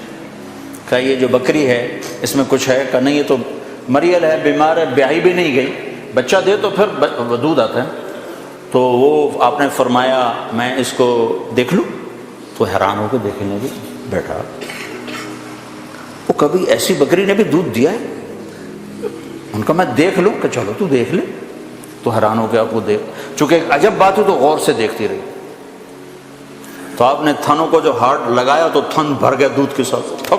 Speaker 1: کہا یہ جو بکری ہے اس میں کچھ ہے؟ کہا نہیں، یہ تو مریل ہے، بیمار ہے، بیاہی بھی نہیں گئی، بچہ دے تو پھر دودھ آتا ہے۔ تو وہ آپ نے فرمایا میں اس کو دیکھ لوں؟ تو حیران ہو کے دیکھنے لگی، بیٹھا وہ کبھی ایسی بکری نے بھی دودھ دیا ہے؟ ان کا میں دیکھ لوں؟ کہ چلو تو دیکھ لے۔ تو حیران ہو گیا آپ کو دیکھ، چونکہ ایک عجب بات ہے تو غور سے دیکھتی رہی، تو آپ نے تھنوں کو جو ہاتھ لگایا تو تھن بھر گیا دودھ کے ساتھ،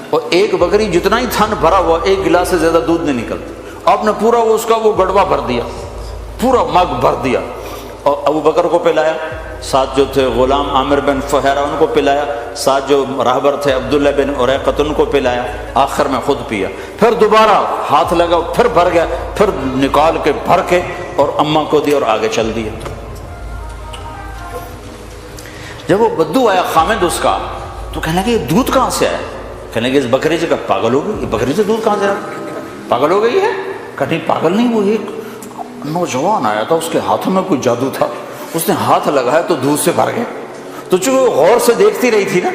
Speaker 1: اور ایک بکری جتنا ہی تھن بھرا ہوا 1 گلاس سے زیادہ دودھ نہیں نکلتا، آپ نے پورا اس کا وہ گڑوا بھر دیا، پورا مگ بھر دیا، اور ابو بکر کو پلایا، ساتھ جو تھے غلام عامر بن فہیرہ ان کو پلایا، ساتھ جو راہبر تھے عبداللہ بن اریقۃ ان کو پلایا، آخر میں خود پیا، پھر دوبارہ ہاتھ لگا، پھر بھر گیا، پھر نکال کے بھر کے اور اماں کو دیا اور آگے چل دیا۔ جب وہ بدو آیا خامد اس کا، تو کہنے لگے یہ دودھ کہاں سے آیا؟ کہنے لگے اس بکری سے، کہا پاگل ہو گئی، یہ بکری سے دودھ کہاں سے آیا؟ پاگل ہو گئی ہے؟ کہا نہیں پاگل نہیں، وہ ایک نوجوان آیا تھا، اس کے ہاتھوں میں کوئی جادو تھا، اس نے ہاتھ لگایا تو دودھ سے بھر گئے۔ تو چونکہ وہ غور سے دیکھتی رہی تھی نا،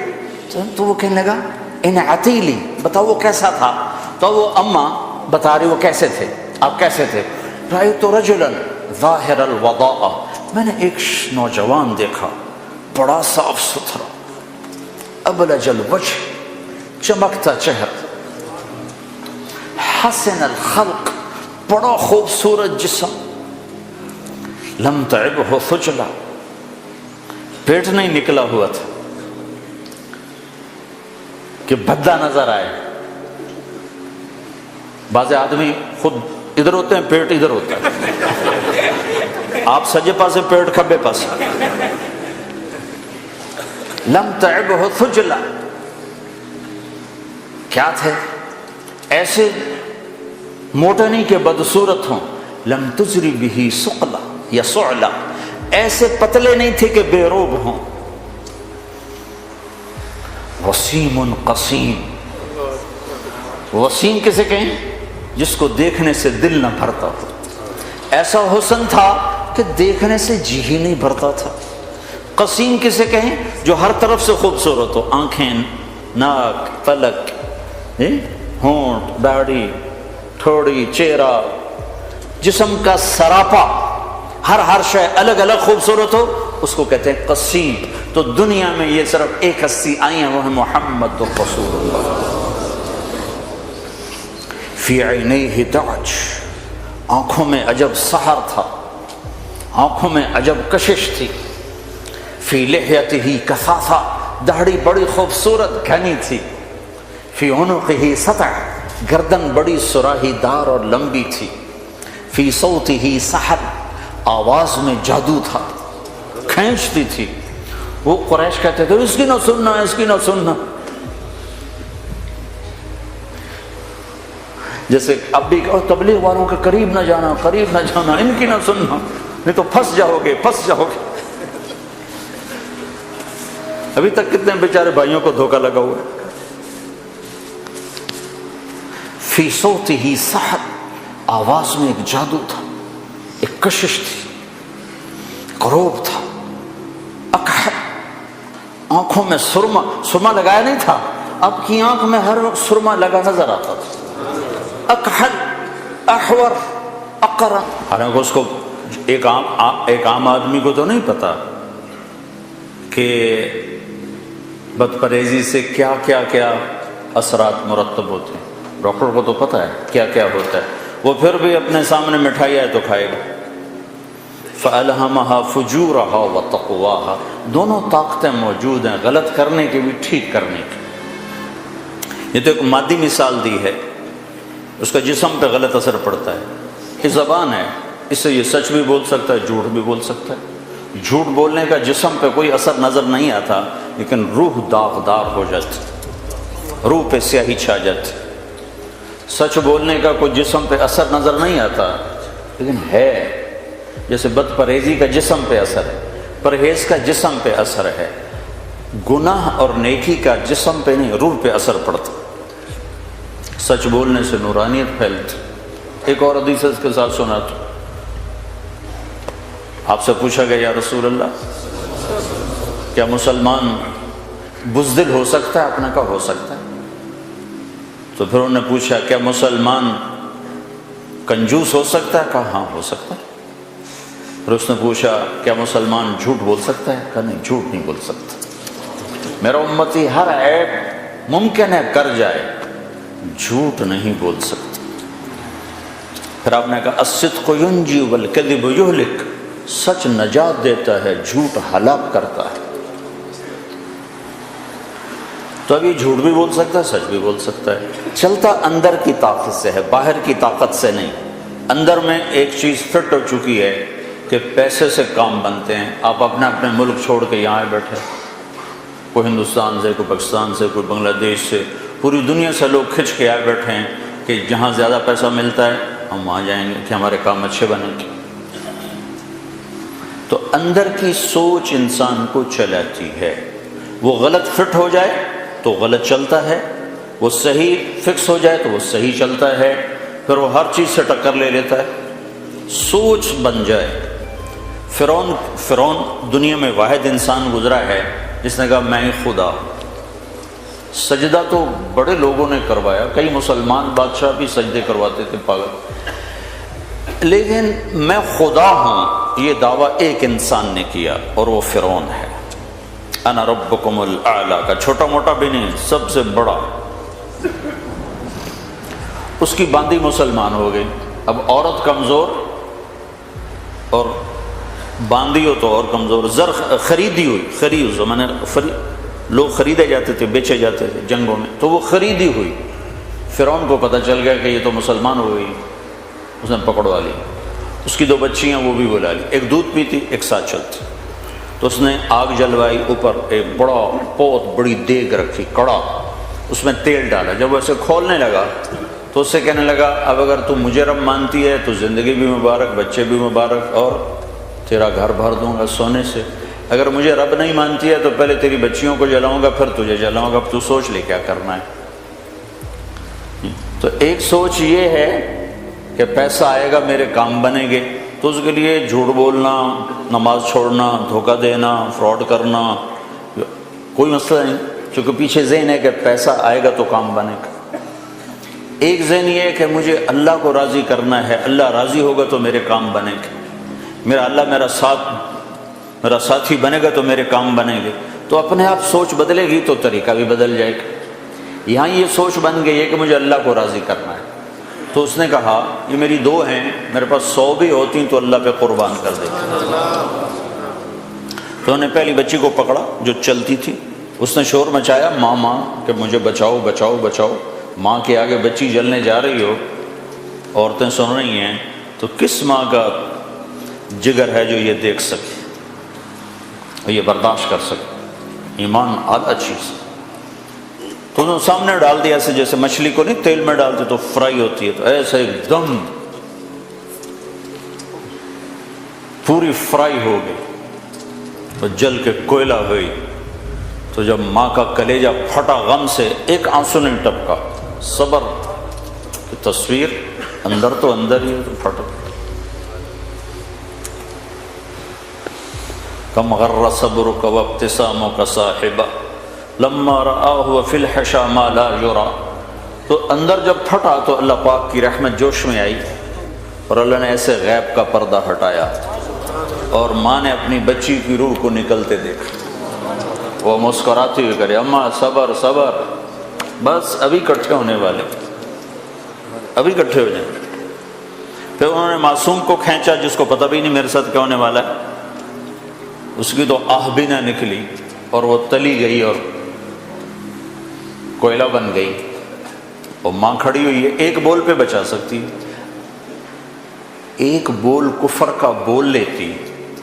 Speaker 1: تو وہ کہنے لگا ان عتیلی، بتاؤ وہ کیسا تھا؟ تو وہ اماں بتا رہی وہ کیسے تھے، آپ کیسے تھے؟ رأیت رجلا ظاہر الوضاء، میں نے ایک نوجوان دیکھا، بڑا صاف ستھرا، ابلج الوجہ، چمکتا چہرہ، حسن الخلق، بڑا خوبصورت جسم، لم تعبہ ثجلا، پیٹ نہیں نکلا ہوا تھا کہ بھدا نظر آئے۔ بعض آدمی خود ادھر ہوتے ہیں، پیٹ ادھر ہوتا ہے، آپ سجے پاسے پیٹ کھبے پاسے۔ لم تعبہ ثجلا، کیا تھے؟ ایسے موٹے نہیں کہ بدصورت ہوں، لم تجری بہ ثقلا یا صعلا، ایسے پتلے نہیں تھے کہ بے روب ہوں۔ وسیم قسیم، وسیم کسے کہیں؟ جس کو دیکھنے سے دل نہ بھرتا ہو، ایسا حسن تھا کہ دیکھنے سے جی ہی نہیں بھرتا تھا۔ قسیم کسے کہیں؟ جو ہر طرف سے خوبصورت ہو، آنکھیں، ناک، پلک، ہونٹ، داڑھی، تھوڑی، چہرہ، جسم کا سراپا، ہر شے الگ الگ خوبصورت ہو، اس کو کہتے ہیں قسیم۔ تو دنیا میں یہ صرف ایک ہستی آئی ہیں، وہ ہے محمد رسول اللہ۔ فی عینیہ دعج، آنکھوں میں عجب سحر تھا، آنکھوں میں عجب کشش تھی۔ فی لحیتہ کثافہ، داڑھی بڑی خوبصورت گھنی تھی۔ فی عنقہ سطع، گردن بڑی سراہی دار اور لمبی تھی۔ فی صوتہ سحر، آواز میں جادو تھا، کھینچتی تھی۔ وہ قریش کہتے تھے اس کی نہ سننا، اس کی نہ سننا۔ جیسے اب بھی کہو تبلیغ والوں کے قریب نہ جانا، قریب نہ جانا، ان کی نہ سننا، نہیں تو پھنس جاؤ گے، پھنس جاؤ گے۔ ابھی تک کتنے بیچارے بھائیوں کو دھوکہ لگا ہوا ہے۔ فی صوتہ سحر، آواز میں ایک جادو تھا، ایک کشش تھی، قروب تھا۔ اکحل، آنکھوں میں سرما لگایا نہیں تھا، اب کی آنکھ میں ہر وقت سرما لگا نظر آتا تھا۔ اکحل، احور، اقرا، حالانکہ اس کو ایک عام آدمی کو تو نہیں پتا کہ بد پرہیزی سے کیا کیا اثرات مرتب ہوتے ہیں۔ ڈاکٹر کو تو پتا ہے کیا کیا ہوتا ہے، وہ پھر بھی اپنے سامنے مٹھائی ہے تو کھائے گا۔ فَأَلْهَمَهَا فُجُورَهَا وَتَقْوَاهَا، دونوں طاقتیں موجود ہیں، غلط کرنے کی بھی، ٹھیک کرنے کی۔ یہ تو ایک مادی مثال دی ہے، اس کا جسم پہ غلط اثر پڑتا ہے۔ یہ زبان ہے، اس سے یہ سچ بھی بول سکتا ہے، جھوٹ بھی بول سکتا ہے۔ جھوٹ بولنے کا جسم پہ کوئی اثر نظر نہیں آتا، لیکن روح داغدار ہو جاتی، روح پہ سیاہی چھا جاتی۔ سچ بولنے کا کوئی جسم پہ اثر نظر نہیں آتا، لیکن ہے، جیسے بد پرہیزی کا جسم پہ اثر ہے، پرہیز کا جسم پہ اثر ہے، گناہ اور نیکی کا جسم پہ نہیں، روح پہ اثر پڑتا۔ سچ بولنے سے نورانیت پھیلتی۔ ایک اور حدیث اس کے ساتھ سناتا ہوں۔ آپ سے پوچھا گیا یا رسول اللہ، کیا مسلمان بزدل ہو سکتا ہے؟ آپ نے کہا ہو سکتا ہے۔ تو پھر انہوں نے پوچھا کیا مسلمان کنجوس ہو سکتا ہے؟ کہا ہاں ہو سکتا ہے۔ پھر اس نے پوچھا کیا مسلمان جھوٹ بول سکتا ہے؟ کہا نہیں، جھوٹ نہیں بول سکتا۔ میرا امتی ہر عیب ممکن ہے کر جائے، جھوٹ نہیں بول سکتا۔ پھر آپ نے کہا الصدق ینجی والکذب یہلک، سچ نجات دیتا ہے، جھوٹ ہلاک کرتا ہے۔ تو اب یہ جھوٹ بھی بول سکتا ہے، سچ بھی بول سکتا ہے۔ چلتا اندر کی طاقت سے ہے، باہر کی طاقت سے نہیں۔ اندر میں ایک چیز فٹ ہو چکی ہے کہ پیسے سے کام بنتے ہیں۔ آپ اپنے ملک چھوڑ کے یہاں بیٹھے، کوئی ہندوستان سے، کوئی پاکستان سے، کوئی بنگلہ دیش سے، پوری دنیا سے لوگ کھنچ کے آئے بیٹھے ہیں کہ جہاں زیادہ پیسہ ملتا ہے ہم وہاں جائیں گے کہ ہمارے کام اچھے بنیں گے۔ تو اندر کی سوچ انسان کو چلاتی ہے۔ وہ غلط فٹ ہو جائے تو غلط چلتا ہے، وہ صحیح فکس ہو جائے تو وہ صحیح چلتا ہے، پھر وہ ہر چیز سے ٹکر لے لیتا ہے۔ سوچ بن جائے۔ فرعون دنیا میں واحد انسان گزرا ہے جس نے کہا میں خدا۔ سجدہ تو بڑے لوگوں نے کروایا، کئی مسلمان بادشاہ بھی سجدے کرواتے تھے، پاگل، لیکن میں خدا ہوں یہ دعویٰ ایک انسان نے کیا اور وہ فرعون ہے۔ انا ربکم الاعلی کا، چھوٹا موٹا بھی نہیں، سب سے بڑا۔ اس کی باندی مسلمان ہو گئی۔ اب عورت کمزور اور باندی ہو تو اور کمزور، زر خریدی ہوئی، خرید اس زمانے لوگ خریدے جاتے تھے، بیچے جاتے تھے جنگوں میں، تو وہ خریدی ہوئی۔ فرعون کو پتہ چل گیا کہ یہ تو مسلمان ہو گئی، اس نے پکڑوا لی۔ اس کی 2 بچیاں وہ بھی بلا لی، ایک دودھ پیتی ایک ساتھ چلتی۔ تو اس نے آگ جلوائی، اوپر ایک بہت بڑی دیگ رکھی، کڑا، اس میں تیل ڈالا۔ جب وہ اسے کھولنے لگا تو اس سے کہنے لگا اب اگر تم مجھے رب مانتی ہے تو زندگی بھی مبارک، بچے بھی مبارک، اور تیرا گھر بھر دوں گا سونے سے۔ اگر مجھے رب نہیں مانتی ہے تو پہلے تیری بچیوں کو جلاؤں گا پھر تجھے جلاؤں گا، اب تو سوچ لے کیا کرنا ہے۔ تو ایک سوچ یہ ہے کہ پیسہ آئے گا میرے کام بنیں گے، تو اس کے لیے جھوٹ بولنا، نماز چھوڑنا، دھوکہ دینا، فراڈ کرنا کوئی مسئلہ نہیں، چونکہ پیچھے ذہن ہے کہ پیسہ آئے گا تو کام بنے گا۔ ایک ذہن یہ ہے کہ مجھے اللہ کو راضی کرنا ہے، اللہ راضی ہوگا تو میرے کام بنے گے، میرا اللہ میرا ساتھی بنے گا تو میرے کام بنیں گے۔ تو اپنے آپ سوچ بدلے گی تو طریقہ بھی بدل جائے گا۔ یہاں یہ سوچ بن گئی ہے کہ مجھے اللہ کو راضی کرنا ہے، تو اس نے کہا یہ میری 2 ہیں، میرے پاس 100 بھی ہوتی تو اللہ پہ قربان کر دیتی۔ تو انہوں نے پہلی بچی کو پکڑا جو چلتی تھی، اس نے شور مچایا ماں کہ مجھے بچاؤ بچاؤ بچاؤ۔ ماں کے آگے بچی جلنے جا رہی ہو، عورتیں سن رہی ہیں، تو کس ماں کا جگر ہے جو یہ دیکھ سکے، یہ برداشت کر سکے؟ ایمان اعلیٰ چیز۔ تو انہوں نے سامنے ڈال دیا، ایسے جیسے مچھلی کو نہیں تیل میں ڈالتے تو فرائی ہوتی ہے، تو ایسے ایک دم پوری فرائی ہو گئی، تو جل کے کوئلہ ہوئی۔ تو جب ماں کا کلیجہ پھٹا غم سے، ایک آنسو نہیں ٹپکا، صبر کی تصویر اندر تو اندر ہی ہے تو پھٹ۔ کم غر صبرک وابتسامک صاحبہ لما رآہ وفی الحشا ما لا یرا۔ تو اندر جب پھٹا تو اللہ پاک کی رحمت جوش میں آئی، اور اللہ نے ایسے غیب کا پردہ ہٹایا، اور ماں نے اپنی بچی کی روح کو نکلتے دیکھا۔ وہ مسکراتی ہوئی کرے اماں صبر صبر، بس ابھی اکٹھے ہونے والے، ابھی اکٹھے ہو جائیں۔ پھر انہوں نے معصوم کو کھینچا جس کو پتہ بھی نہیں میرے ساتھ کیا ہونے والا ہے، اس کی تو آہ بھی نہ نکلی، اور وہ تلی گئی اور کوئلہ بن گئی۔ اور ماں کھڑی ہوئی ہے، ایک بول پہ بچا سکتی، ایک بول کفر کا بول لیتی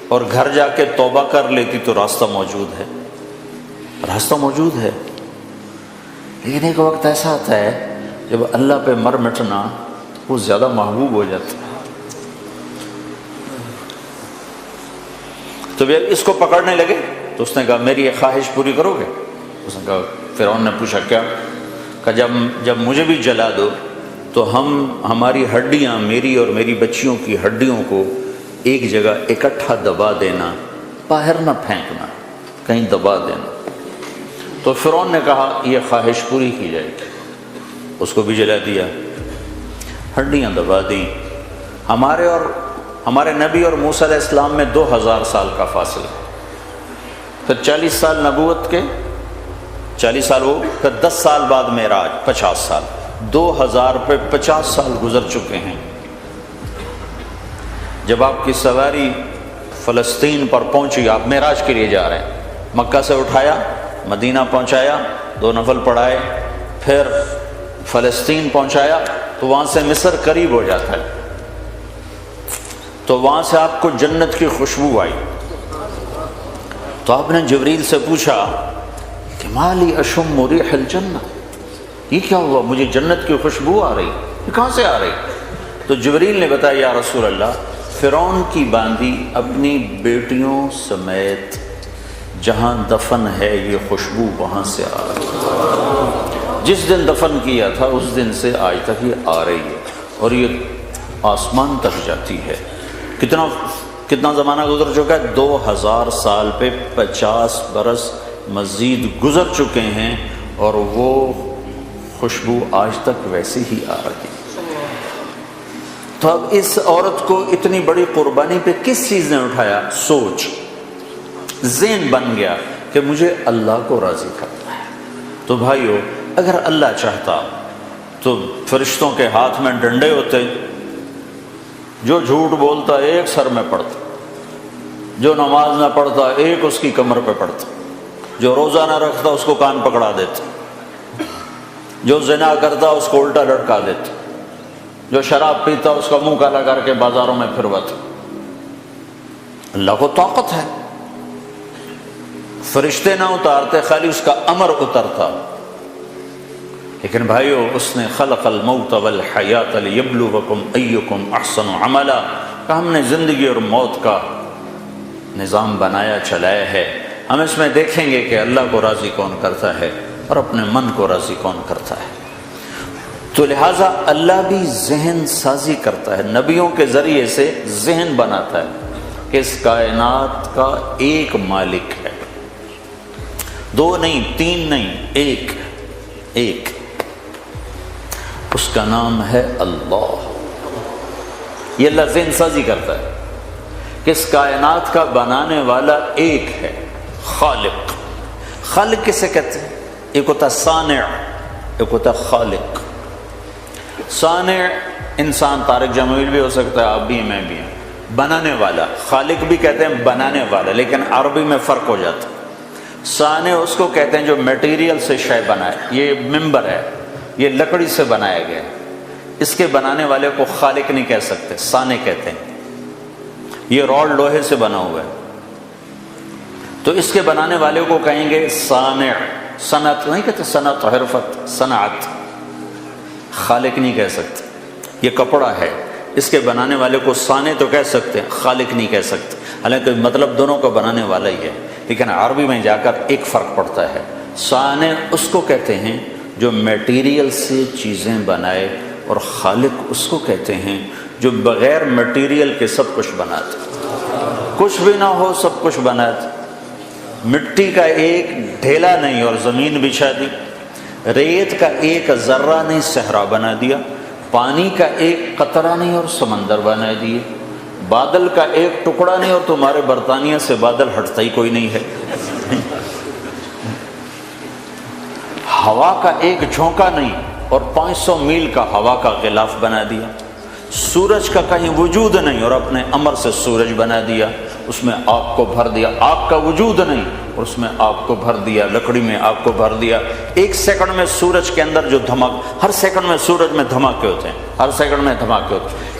Speaker 1: اور گھر جا کے توبہ کر لیتی تو راستہ موجود ہے، راستہ موجود ہے۔ لیکن ایک وقت ایسا آتا ہے جب اللہ پہ مر مٹنا وہ زیادہ محبوب ہو جاتا ہے۔ تو اس کو پکڑنے لگے تو اس نے کہا میری یہ خواہش پوری کرو گے؟ اس نے کہا، فرعون نے پوچھا کیا؟ کہ جب مجھے بھی جلا دو تو ہماری ہڈیاں، میری اور میری بچیوں کی ہڈیوں کو ایک جگہ اکٹھا دبا دینا، باہر نہ پھینکنا، کہیں دبا دینا۔ تو فرعون نے کہا یہ خواہش پوری کی جائے گی، اس کو بھی جلا دیا، ہڈیاں دبا دیں۔ ہمارے اور ہمارے نبی اور موسیٰ علیہ السلام میں 2000 سال کا فاصلہ، پھر 40 سال نبوت کے، 40 سال ہو، پھر 10 سال بعد معراج، 50 سال، 2000 پہ 50 سال گزر چکے ہیں۔ جب آپ کی سواری فلسطین پر پہنچی، آپ معراج کے لیے جا رہے ہیں، مکہ سے اٹھایا، مدینہ پہنچایا، 2 نفل پڑھائے، پھر فلسطین پہنچایا، تو وہاں سے مصر قریب ہو جاتا ہے، تو وہاں سے آپ کو جنت کی خوشبو آئی۔ تو آپ نے جبریل سے پوچھا کہ مالی اشم ریح الجنہ، یہ کیا ہوا، مجھے جنت کی خوشبو آ رہی، یہ کہاں سے آ رہی؟ تو جبریل نے بتایا یا رسول اللہ، فرعون کی باندی اپنی بیٹیوں سمیت جہاں دفن ہے یہ خوشبو وہاں سے آ رہی ہے، جس دن دفن کیا تھا اس دن سے آج تک یہ آ رہی ہے، اور یہ آسمان تک جاتی ہے۔ کتنا زمانہ گزر چکا ہے؟ 2000 سال پہ 50 برس مزید گزر چکے ہیں، اور وہ خوشبو آج تک ویسے ہی آ رہی ہے۔ تو اب اس عورت کو اتنی بڑی قربانی پہ کس چیز نے اٹھایا؟ سوچ، ذہن بن گیا کہ مجھے اللہ کو راضی کرنا ہے۔ تو بھائیو، اگر اللہ چاہتا تو فرشتوں کے ہاتھ میں ڈنڈے ہوتے، جو جھوٹ بولتا ایک سر میں پڑتا، جو نماز نہ پڑھتا ایک اس کی کمر پہ پڑتا، جو روزہ نہ رکھتا اس کو کان پکڑا دیتا، جو زنا کرتا اس کو الٹا لٹکا دیتا، جو شراب پیتا اس کا منہ کالا کر کے بازاروں میں پھرواتا۔ اللہ کو طاقت ہے، فرشتے نہ اتارتے، خالی اس کا امر اترتا۔ لیکن بھائیو، اس نے خلق الموت والحیات لیبلوکم ایکم احسن عملا، کہ ہم نے زندگی اور موت کا نظام بنایا، چلایا ہے، ہم اس میں دیکھیں گے کہ اللہ کو راضی کون کرتا ہے اور اپنے من کو راضی کون کرتا ہے۔ تو لہٰذا اللہ بھی ذہن سازی کرتا ہے، نبیوں کے ذریعے سے ذہن بناتا ہے کہ اس کائنات کا ایک مالک ہے، دو نہیں، تین نہیں، ایک، اس کا نام ہے اللہ۔ یہ اللہ ذہن سازی کرتا ہے کہ اس کائنات کا بنانے والا ایک ہے، خالق۔ خالق کسے کہتے ہیں؟ ایک ہوتا صانع، ایک ہوتا خالق۔ صانع انسان طارق جمیل بھی ہو سکتا ہے، آپ بھی میں بھی ہیں، بنانے والا۔ خالق بھی کہتے ہیں بنانے والا، لیکن عربی میں فرق ہو جاتا ہے۔ صانع اس کو کہتے ہیں جو میٹیریل سے شے بنائے، یہ ممبر ہے، یہ لکڑی سے بنایا گیا ہے، اس کے بنانے والے کو خالق نہیں کہہ سکتے، صانع کہتے ہیں۔ یہ راڈ لوہے سے بنا ہوا ہے تو اس کے بنانے والے کو کہیں گے صانع۔ صنعت نہیں کہتے، صنعت حرفت، صنعت، خالق نہیں کہہ سکتے۔ یہ کپڑا ہے، اس کے بنانے والے کو صانع تو کہہ سکتے ہیں، خالق نہیں کہہ سکتے، حالانکہ مطلب دونوں کا بنانے والا ہی ہے، لیکن عربی میں جا کر ایک فرق پڑتا ہے۔ صانع اس کو کہتے ہیں جو میٹیریل سے چیزیں بنائے، اور خالق اس کو کہتے ہیں جو بغیر میٹیریل کے سب کچھ بناتے، کچھ بھی نہ ہو سب کچھ بناتے۔ مٹی کا ایک ڈھیلا نہیں اور زمین بچھا دی، ریت کا ایک ذرہ نہیں صحرا بنا دیا، پانی کا ایک قطرہ نہیں اور سمندر بنا دیے، بادل کا ایک ٹکڑا نہیں اور تمہارے برطانیہ سے بادل ہٹتا ہی کوئی نہیں ہے، ہوا کا ایک جھونکا نہیں اور 500 میل کا ہوا کا غلاف بنا دیا، سورج کا کہیں وجود نہیں اور اپنے امر سے سورج بنا دیا، اس میں آگ کو بھر دیا، آگ کا وجود نہیں اور اس میں آگ کو بھر دیا، لکڑی میں آگ کو بھر دیا۔ ایک سیکنڈ میں سورج کے اندر جو ہر سیکنڈ میں سورج میں دھماکے ہوتے ہیں، ہر سیکنڈ میں دھماکے ہوتے ہیں،